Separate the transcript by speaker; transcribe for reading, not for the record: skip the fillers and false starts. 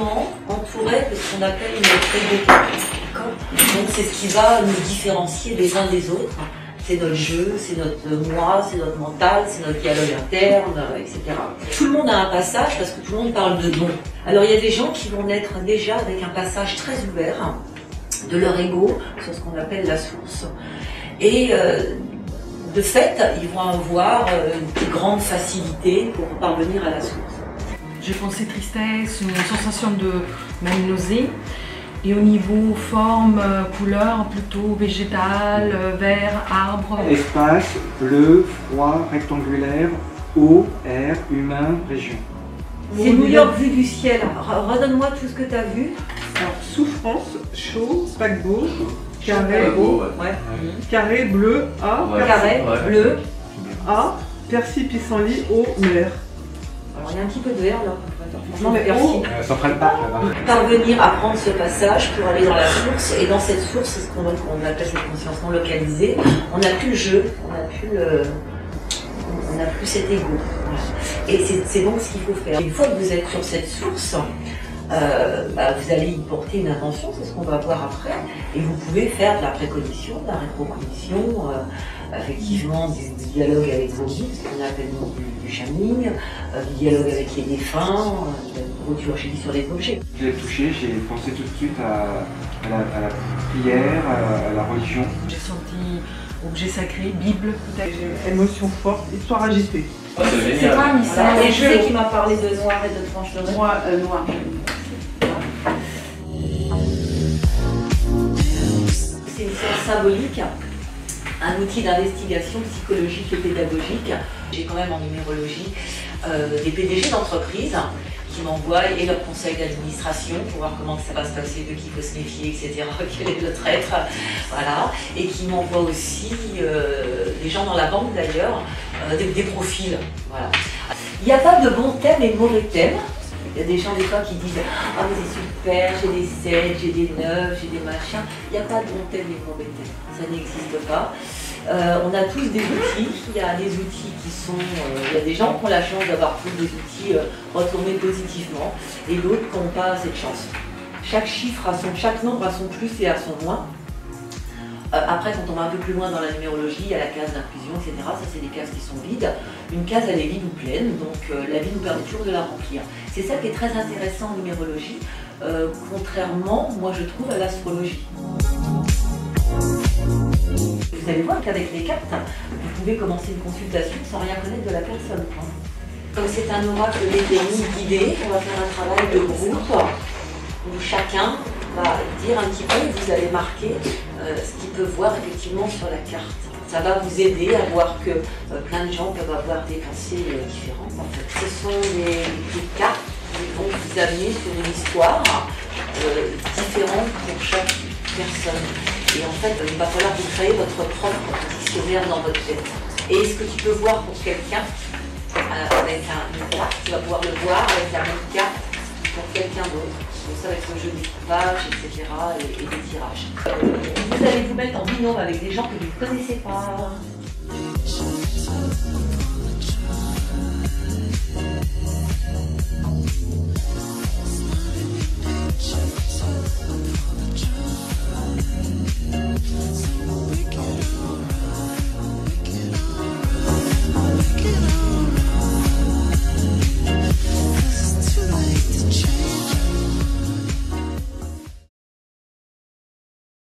Speaker 1: physiquement entourés de ce qu'on appelle notre ego. Donc c'est ce qui va nous différencier les uns des autres. C'est notre jeu, c'est notre moi, c'est notre mental, c'est notre dialogue interne, etc. Tout le monde a un passage parce que tout le monde parle de don. Alors il y a des gens qui vont naître déjà avec un passage très ouvert de leur ego sur ce qu'on appelle la source. Et de fait, ils vont avoir une grande facilité pour parvenir à la source.
Speaker 2: J'ai pensé tristesse, une sensation de même nausée. Et au niveau forme, couleur, plutôt végétal, vert, arbre.
Speaker 3: Espace, bleu, froid, rectangulaire, eau, air, humain, région.
Speaker 1: C'est New York vu du ciel. Redonne-moi tout ce que tu as vu.
Speaker 4: Alors, souffrance, chaud, paquebot, carré,
Speaker 1: Ouais.
Speaker 4: carré, bleu, A,
Speaker 1: Carré, bleu.
Speaker 4: A, persil, pissenlit, eau, mer.
Speaker 1: Alors il y a un petit peu de vert là.
Speaker 4: Non, mais
Speaker 1: Persil.
Speaker 3: Central Park là-bas.
Speaker 1: Parvenir à prendre ce passage pour aller dans la source, et dans cette source, c'est ce qu'on appelle cette conscience non localisée, on n'a plus le jeu, on n'a plus cet ego. Voilà. Et c'est donc ce qu'il faut faire. Une fois que vous êtes sur cette source, vous allez y porter une intention, c'est ce qu'on va voir après, et vous pouvez faire de la précognition, de la rétrocognition, effectivement du dialogue avec vos guides, ce qu'on appelle du channeling, du dialogue avec les défunts, de la liturgie sur les objets.
Speaker 3: Je l'ai touché, j'ai pensé tout de suite à la prière, à la religion.
Speaker 2: J'ai senti objet sacré, Bible peut-être.
Speaker 4: Émotion forte, histoire agitée.
Speaker 2: C'est pas un mystère.
Speaker 1: Et je sais qui m'a parlé de noir et de tranche de raie.
Speaker 4: Moi, noir.
Speaker 1: C'est une science symbolique, un outil d'investigation psychologique et pédagogique. J'ai quand même en numérologie des PDG d'entreprises qui m'envoient et leur conseil d'administration pour voir comment ça va se passer, de qui il faut se méfier, etc., quel est le traître, voilà. Et qui m'envoient aussi, des gens dans la banque d'ailleurs, des profils, voilà. Il n'y a pas de bons thèmes et de mauvais thèmes. Il y a des gens des fois qui disent « Ah mais c'est super, j'ai des 7, j'ai des 9, j'ai des machins ». Il n'y a pas de bons thèmes et de mauvais thèmes, ça n'existe pas. On a tous des outils, il y a des outils qui sont... il y a des gens qui ont la chance d'avoir tous des outils retournés positivement et d'autres qui n'ont pas cette chance. Chaque chiffre a chaque nombre a son plus et a son moins. Après, quand on va un peu plus loin dans la numérologie, il y a la case d'inclusion, etc. Ça, c'est des cases qui sont vides. Une case, elle est vide ou pleine, donc la vie nous permet toujours de la remplir. C'est ça qui est très intéressant en numérologie, contrairement, moi je trouve, à l'astrologie. Vous allez voir qu'avec les cartes, vous pouvez commencer une consultation sans rien connaître de la personne. Comme c'est un oracle mécanique guidé, on va faire un travail de groupe où chacun va dire un petit peu, vous allez marquer ce qu'il peut voir effectivement sur la carte. Ça va vous aider à voir que plein de gens peuvent avoir des pensées différentes. En fait. Ce sont des cartes qui vont vous amener sur une histoire différente pour chaque personne. Et en fait, il va falloir vous créer votre propre dictionnaire dans votre tête. Et ce que tu peux voir pour quelqu'un avec une carte, tu vas pouvoir le voir avec la même carte pour quelqu'un d'autre. Donc ça va être le jeu des coupages, etc. et des tirages. Vous allez vous mettre en binôme avec des gens que vous ne connaissez pas.